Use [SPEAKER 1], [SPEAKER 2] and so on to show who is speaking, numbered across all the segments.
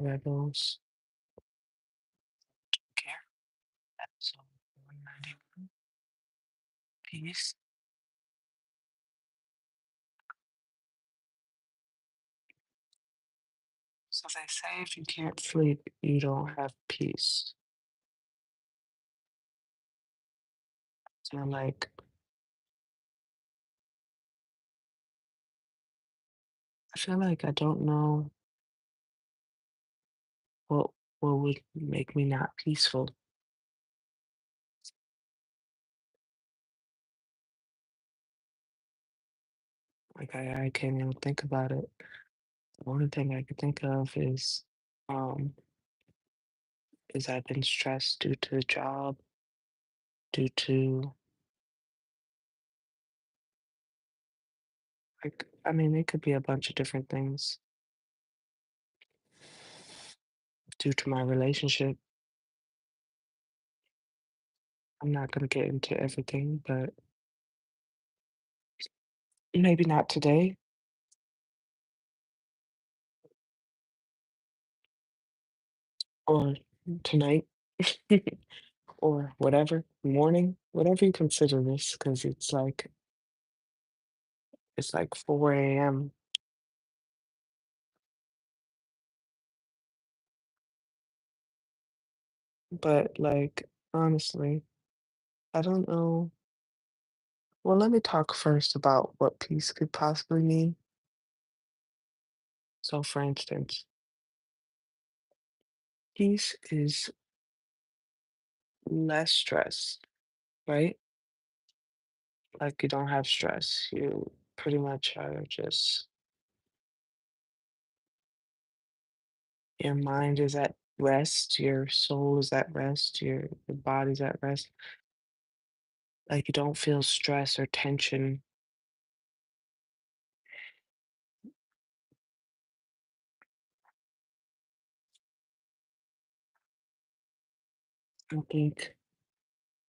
[SPEAKER 1] Rebels Care, episode 191, Peace. So they say if you can't sleep, you don't have peace. So I'm like, I feel like I don't know what what would make me not peaceful. Like I can't even think about it. The only thing I could think of um is I've been stressed due to the job, due to like I mean it could be a bunch of different things due to my relationship. I'm not gonna get into everything, but maybe not today or tonight or whatever, morning, whatever you consider this, because it's like 4 a.m. But like honestly, I don't know. Well, let me talk first about what peace could possibly mean. So for instance, peace is less stress, right? Like you don't have stress. You pretty much are just your mind is at rest, your soul is at rest, your body's at rest. Like you don't feel stress or tension. I don't think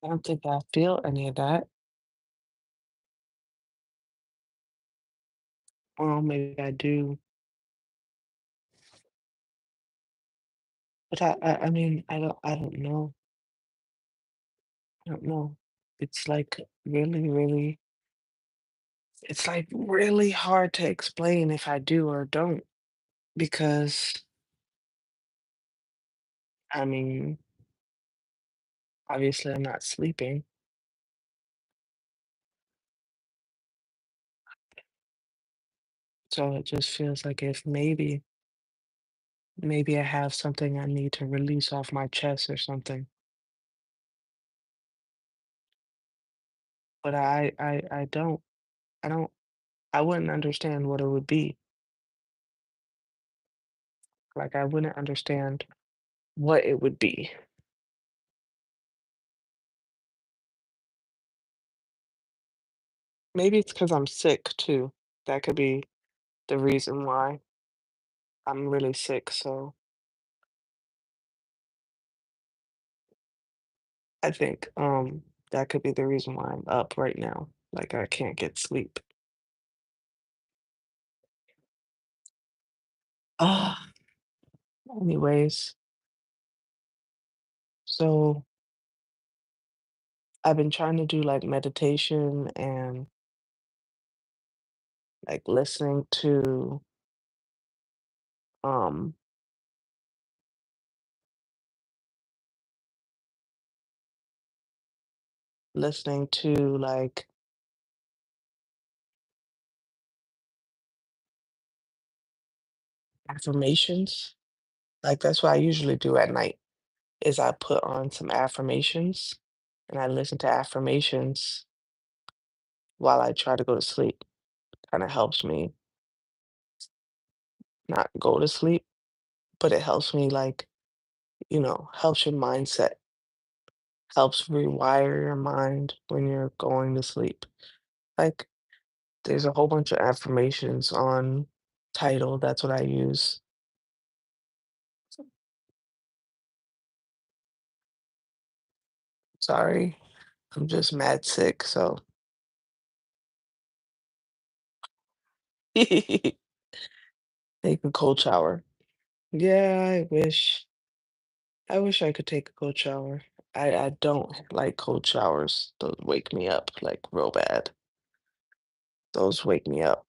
[SPEAKER 1] I don't think I feel any of that. Well, maybe I do, but I mean, I don't know. I don't know. It's like it's like really hard to explain if I do or don't because I mean, obviously I'm not sleeping. So it just feels like if maybe I have something I need to release off my chest or something. But I don't I don't I wouldn't understand what it would be. Like I wouldn't understand what it would be. Maybe it's because 'cause I'm sick too. That could be the reason why. I'm really sick, so I think, that could be the reason why I'm up right now. Like, I can't get sleep. Ah, anyways, so I've been trying to do, like, meditation and, like, um listening to, like, affirmations. Like, that's what I usually do at night, is I put on some affirmations, and I listen to affirmations while I try to go to sleep. Kinda helps me not go to sleep, but it helps me, like, helps your mindset, helps rewire your mind when you're going to sleep. Like, there's a whole bunch of affirmations on Tidal, that's what I use. Sorry, I'm just mad sick, so take a cold shower. Yeah, I wish I could take a cold shower. I don't like cold showers. Those wake me up like real bad. Those wake me up.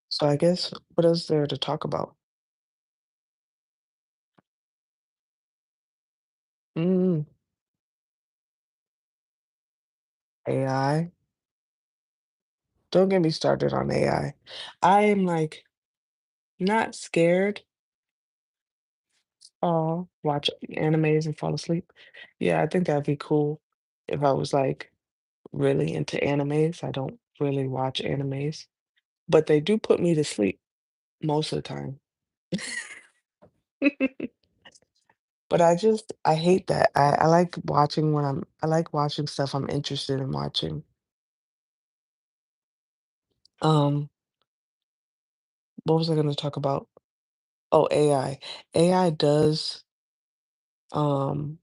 [SPEAKER 1] So I guess what is there to talk about? Mm, AI. Don't get me started on AI. I am like not scared. Oh, watch animes and fall asleep. Yeah, I think that'd be cool if I was like really into animes. I don't really watch animes, but they do put me to sleep most of the time. But I hate that. I like watching when I like watching stuff I'm interested in watching. Um, what was I gonna talk about? Oh, AI. AI does um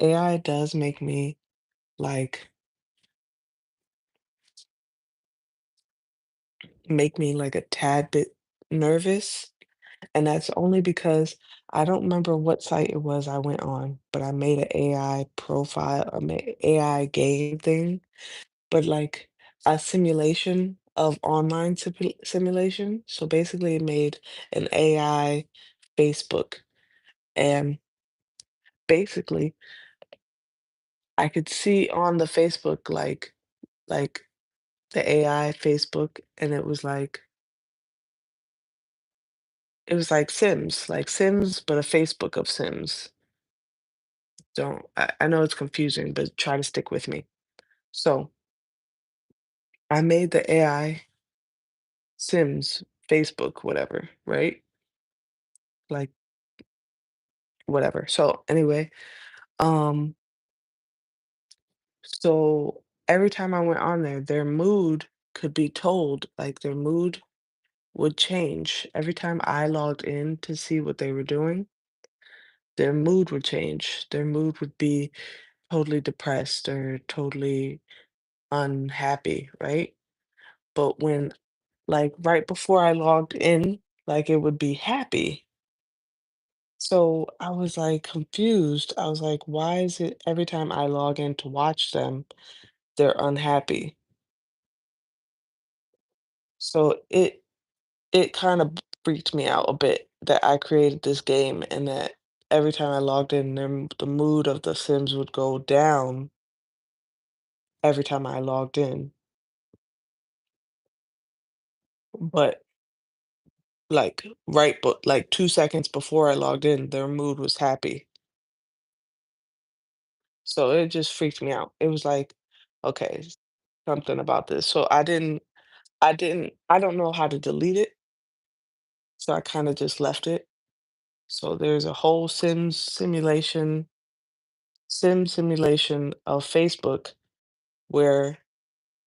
[SPEAKER 1] AI does like make me like a tad bit nervous. And that's only because I don't remember what site it was I went on, but I made an AI profile, I made AI game thing, but like a simulation of online simulation. So basically, it made an AI Facebook, and basically, I could see on the Facebook like the AI Facebook, and it was like Sims, but a Facebook of Sims. Don't I know it's confusing, but try to stick with me. So I made the AI Sims Facebook, whatever, right? Like whatever. So anyway, um, so every time I went on there, their mood could be told, like their mood would change. Every time I logged in to see what they were doing, their mood would change. Their mood would be totally depressed or totally unhappy, right? But when like right before I logged in, like it would be happy. So I was like confused. I was like, why is it every time I log in to watch them, they're unhappy? So it kind of freaked me out a bit that I created this game and that every time I logged in, the mood of the Sims would go down every time I logged in. But but like 2 seconds before I logged in, their mood was happy. So it just freaked me out. It was like, okay, something about this. So I don't know how to delete it. So I kind of just left it. So there's a whole sim simulation of Facebook where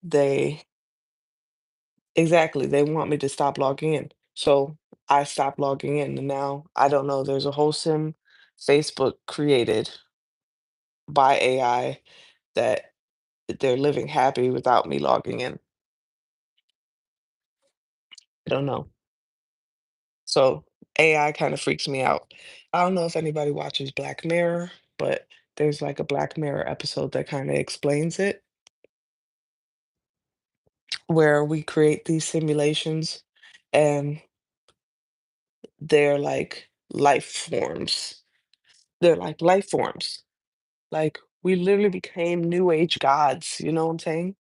[SPEAKER 1] they exactly they want me to stop logging in. So I stopped logging in and now I don't know. There's a whole sim Facebook created by AI that they're living happy without me logging in. I don't know. So AI kind of freaks me out. I don't know if anybody watches Black Mirror, but there's like a Black Mirror episode that kind of explains it, where we create these simulations and they're like life forms. They're like life forms. Like we literally became new age gods, you know what I'm saying?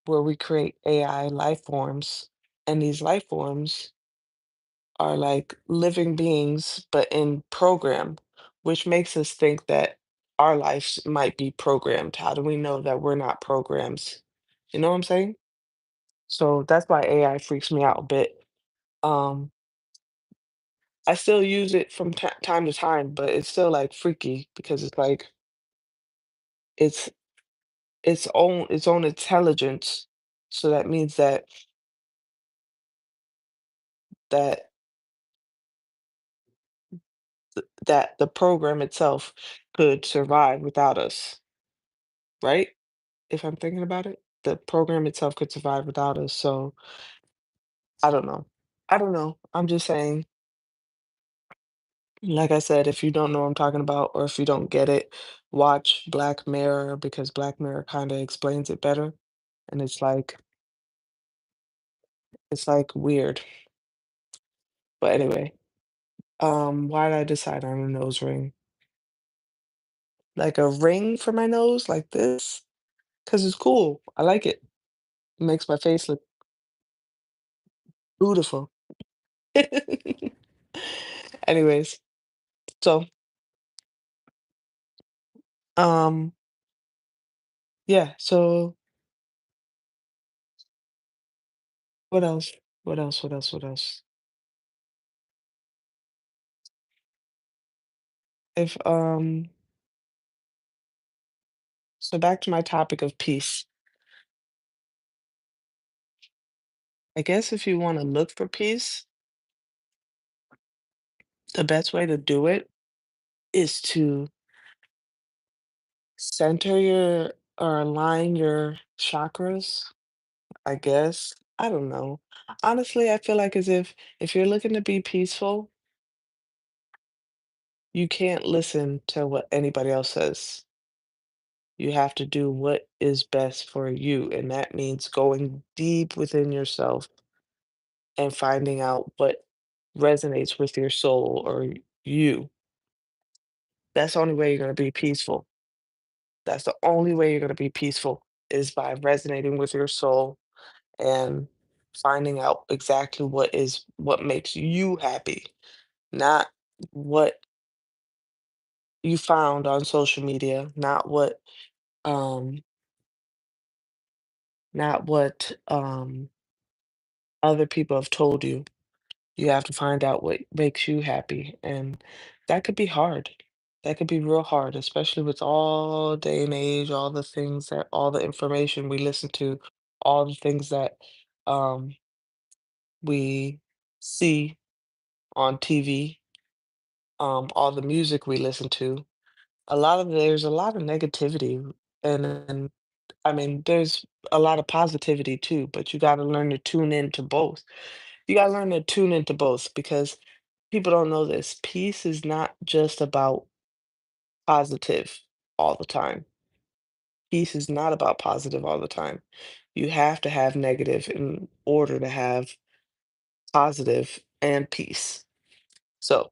[SPEAKER 1] Where we create AI life forms, and these life forms are like living beings, but in program, which makes us think that our lives might be programmed. How do we know that we're not programs? You know what I'm saying? So that's why AI freaks me out a bit. Um, I still use it from time to time, but it's still like freaky because it's like it's its own intelligence. So that means that that the program itself could survive without us, right? If I'm thinking about it. the program itself could survive without us. So I don't know. I don't know. I'm just saying, like I said, if you don't know what I'm talking about or if you don't get it, watch Black Mirror because Black Mirror kind of explains it better. And it's like weird. But anyway, why did I decide on a nose ring? Like a ring for my nose, like this? Because it's cool. I like it. It makes my face look beautiful. Anyways, so um yeah, so what else? What else? What else? What else? If So back to my topic of peace. I guess if you want to look for peace, the best way to do it is to center your or align your chakras, I guess. I don't know. Honestly, I feel like as if you're looking to be peaceful, you can't listen to what anybody else says. You have to do what is best for you, and that means going deep within yourself and finding out what resonates with your soul or you. That's the only way you're going to be peaceful. That's the only way you're going to be peaceful is by resonating with your soul and finding out exactly what makes you happy, not what you found on social media, um not what other people have told you. You have to find out what makes you happy, and that could be hard. That could be real hard, especially with all day and age, all the information we listen to, all the things that um, we see on TV, all the music we listen to. There's a lot of negativity, and I mean, there's a lot of positivity too, but you got to learn to tune into both. You got to learn to tune into both because people don't know this. Peace is not just about positive all the time. Peace is not about positive all the time. You have to have negative in order to have positive and peace. So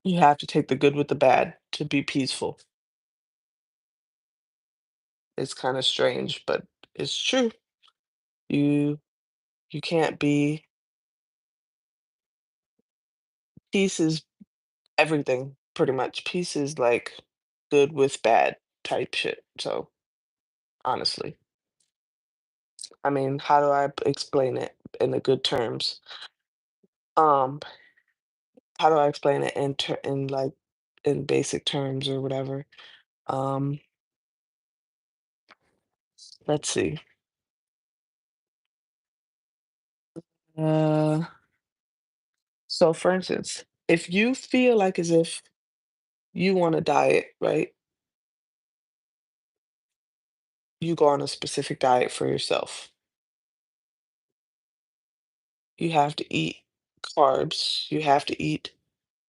[SPEAKER 1] you have to take the good with the bad to be peaceful. It's kind of strange, but it's true. You you can't be peace is everything pretty much. Peace is like good with bad type shit. So honestly. I mean, how do I explain it in the good terms? Um, how do I explain it in like in basic terms or whatever? Um, let's see. Uh, so for instance, if you feel like as if you want to diet, right? You go on a specific diet for yourself. You have to eat carbs. You have to eat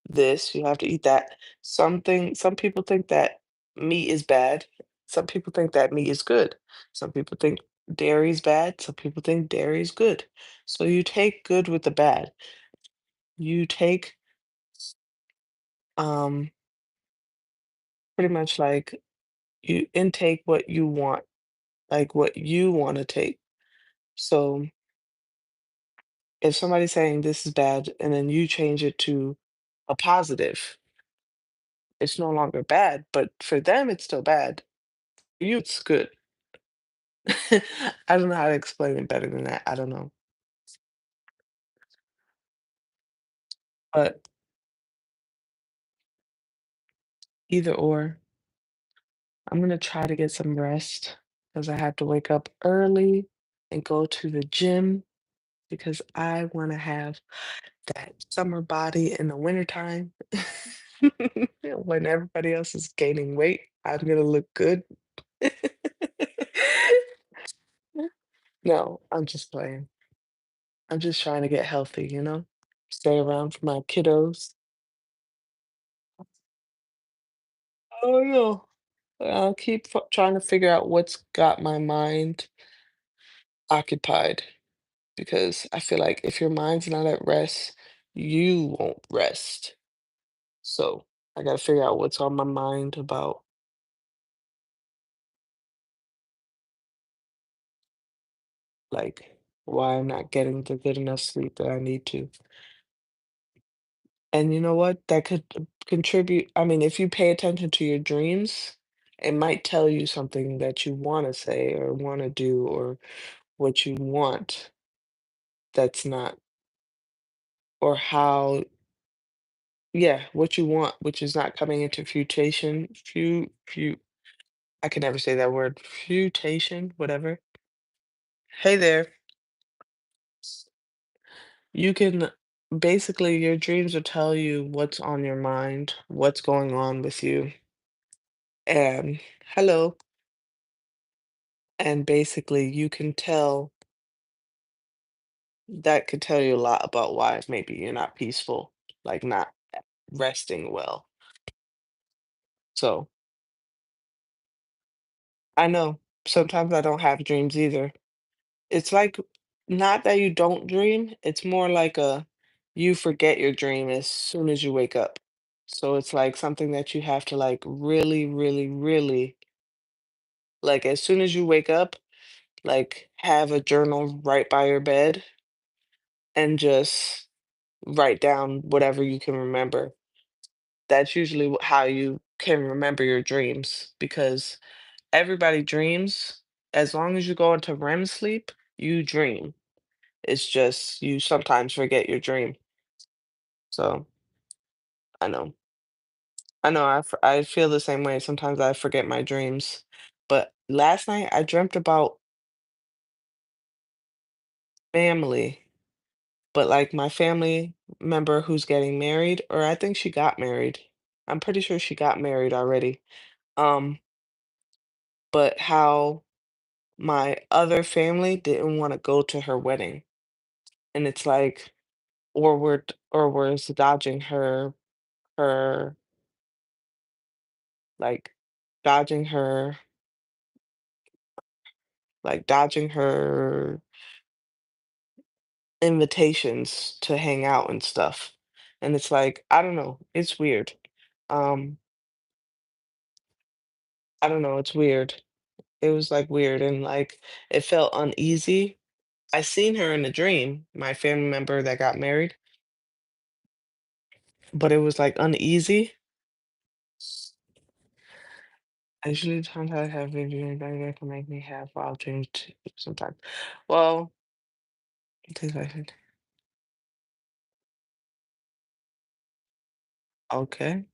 [SPEAKER 1] this, you have to eat that. Some people think that meat is bad. Some people think that meat is good. Some people think dairy is bad. Some people think dairy is good. So you take good with the bad. You take um pretty much like you intake what you want, like what you want to take. So if somebody's saying this is bad and then you change it to a positive, it's no longer bad, but for them it's still bad. For you it's good. I don't know how to explain it better than that. I don't know. But either or, I'm gonna try to get some rest because I have to wake up early and go to the gym because I want to have that summer body in the wintertime. When everybody else is gaining weight, I'm gonna look good. No, I'm just playing. I'm just trying to get healthy, you know? Stay around for my kiddos. Oh, no. I'll keep trying to figure out what's got my mind occupied because I feel like if your mind's not at rest, you won't rest. So I got to figure out what's on my mind about, like, why I'm not getting the good enough sleep that I need to. And you know what? That could contribute. I mean, if you pay attention to your dreams, it might tell you something that you want to say or want to do or what you want that's not, or how, yeah, what you want, which is not coming into futation, I can never say that word, futation, whatever. Hey there. You can basically, your dreams will tell you what's on your mind, what's going on with you. And hello. And basically, you can tell that could tell you a lot about why maybe you're not peaceful, like not resting well. So I know sometimes I don't have dreams either. It's like not that you don't dream, it's more like a you forget your dream as soon as you wake up. So it's like something that you have to like really, really, really like as soon as you wake up, like have a journal right by your bed and just write down whatever you can remember. That's usually how you can remember your dreams because everybody dreams. As long as you go into REM sleep, you dream. It's just you sometimes forget your dream. So I know. I know I feel the same way. Sometimes I forget my dreams. But last night I dreamt about family, but like my family member who's getting married, or I think she got married. I'm pretty sure she got married already. Um, but how my other family didn't want to go to her wedding. And it's like, or was dodging her, like dodging her, dodging her invitations to hang out and stuff. And it's like, I don't know, it's weird. Um, I don't know, it's weird. It was like weird and like it felt uneasy. I seen her in a dream, my family member that got married, but it was like uneasy. I usually sometimes I have vivid dreams that can make me have wild dreams too sometimes. Well, things like that. Okay.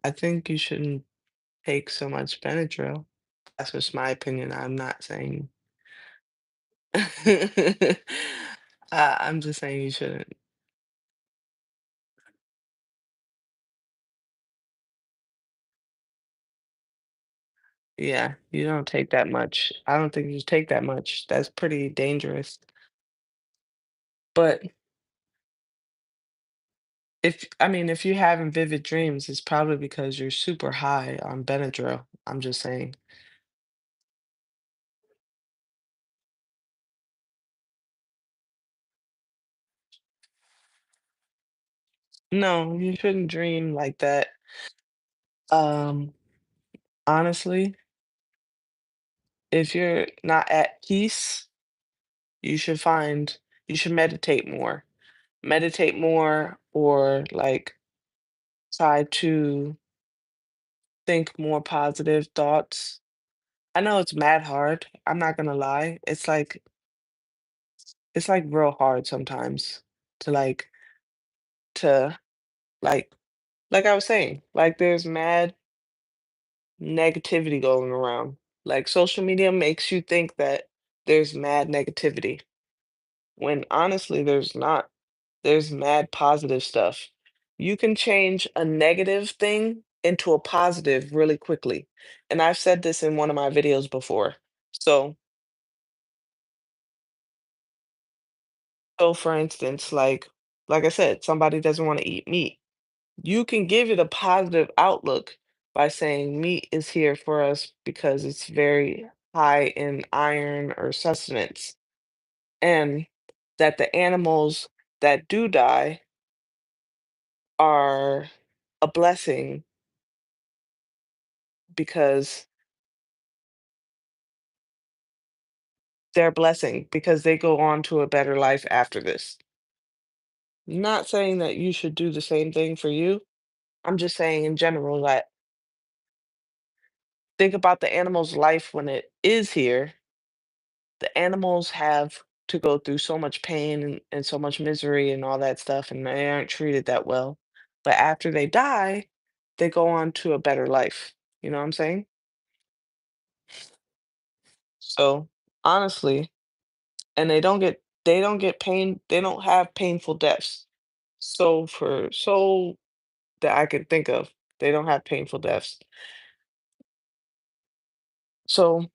[SPEAKER 1] I think you shouldn't take so much Benadryl. That's just my opinion. I'm not saying I'm just saying you shouldn't. Yeah, you don't take that much. I don't think you take that much. That's pretty dangerous. But if I mean, if you're having vivid dreams, it's probably because you're super high on Benadryl. I'm just saying. No, you shouldn't dream like that. Um, honestly, if you're not at peace, you should find you should meditate more. Meditate more or like try to think more positive thoughts. I know it's mad hard. I'm not gonna lie. It's like real hard sometimes to to like like I was saying, like there's mad negativity going around. Like social media makes you think that there's mad negativity when honestly there's not. There's mad positive stuff. You can change a negative thing into a positive really quickly. And I've said this in one of my videos before. So So for instance, like I said, somebody doesn't want to eat meat. You can give it a positive outlook by saying meat is here for us because it's very high in iron or sustenance, and that the animals that do die are a blessing because they're a blessing because they go on to a better life after this. Not saying that you should do the same thing for you. I'm just saying in general that think about the animal's life when it is here. The animals have to go through so much pain and so much misery and all that stuff, and they aren't treated that well. But after they die, they go on to a better life. You know what I'm saying? So honestly, and they don't have painful deaths. So that I could think of, they don't have painful deaths. So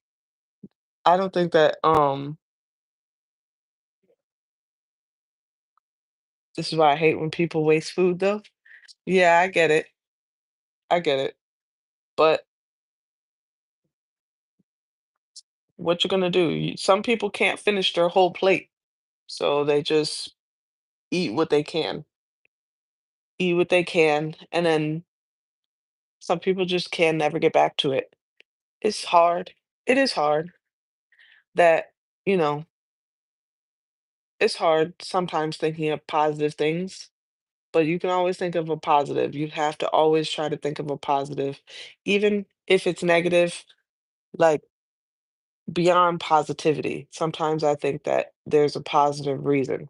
[SPEAKER 1] I don't think that this is why I hate when people waste food though. Yeah, I get it. I get it. But what you gonna do? Some people can't finish their whole plate, so they just eat what they can, eat what they can, and then some people just can never get back to it. It's hard. It is hard that, you know, it's hard sometimes thinking of positive things, but you can always think of a positive. You have to always try to think of a positive, even if it's negative, like beyond positivity. Sometimes I think that there's a positive reason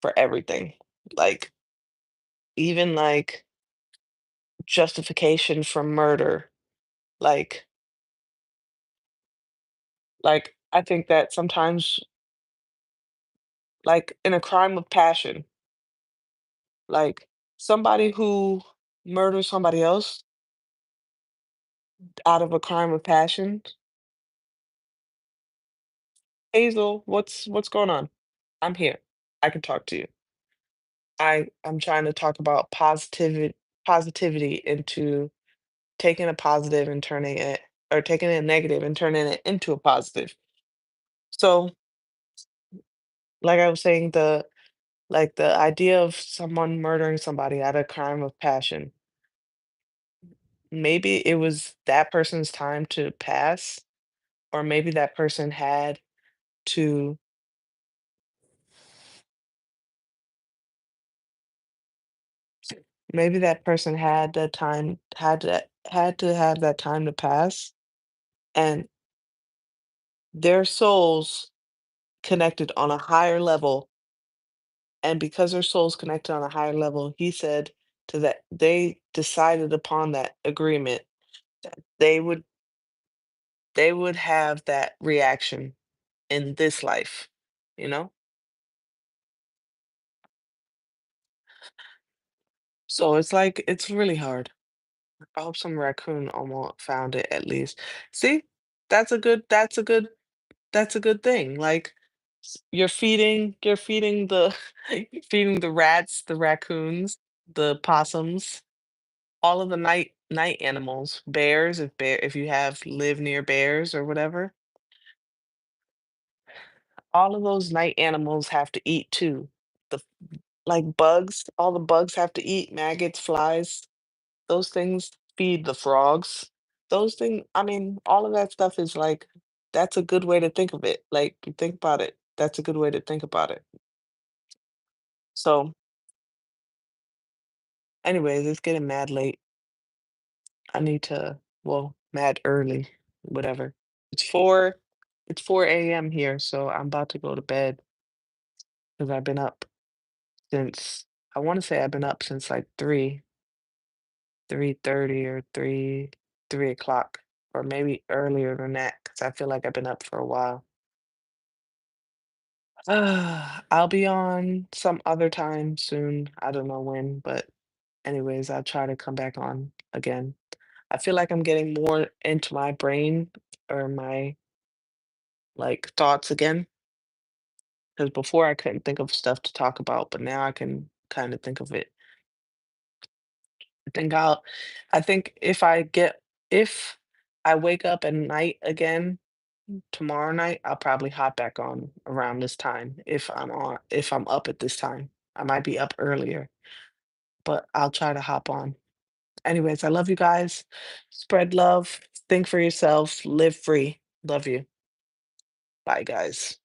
[SPEAKER 1] for everything. Like, even like justification for murder. Like I think that sometimes, like in a crime of passion, like somebody who murders somebody else out of a crime of passion. Hazel, what's going on? I'm here. I can talk to you. I'm trying to talk about positivity into taking a positive and turning it, or taking a negative and turning it into a positive. So, like I was saying, the idea of someone murdering somebody out of crime of passion, maybe it was that person's time to pass, or maybe that person had to maybe that person had the time had to have that time to pass, and their souls connected on a higher level, and because their souls connected on a higher level, he said to that they decided upon that agreement that they would have that reaction in this life, you know? So it's like it's really hard. I hope some raccoon almost found it at least. See? That's a good thing. Like you're feeding the you're feeding the rats, the raccoons, the possums, all of the night animals, bears, if you have live near bears or whatever, all of those night animals have to eat too. The like bugs, all the bugs have to eat, maggots, flies, those things feed the frogs. Those things, I mean, all of that stuff is like that's a good way to think of it. Like you think about it, that's a good way to think about it. So, anyways, it's getting mad late. I need to, well, mad early, whatever. It's 4 it's 4 a.m. here, so I'm about to go to bed because I've been up since I want to say I've been up since like 3:30 or 3 o'clock, or maybe earlier than that, because I feel like I've been up for a while. I'll be on some other time soon. I don't know when, but anyways, I'll try to come back on again. I feel like I'm getting more into my brain or my like thoughts again. 'Cause before I couldn't think of stuff to talk about, but now I can kinda think of it. I think I'll I think if I wake up at night again tomorrow night, I'll probably hop back on around this time if I'm up at this time. I might be up earlier, but I'll try to hop on. Anyways, I love you guys. Spread love, think for yourself, live free. Love you. Bye, guys.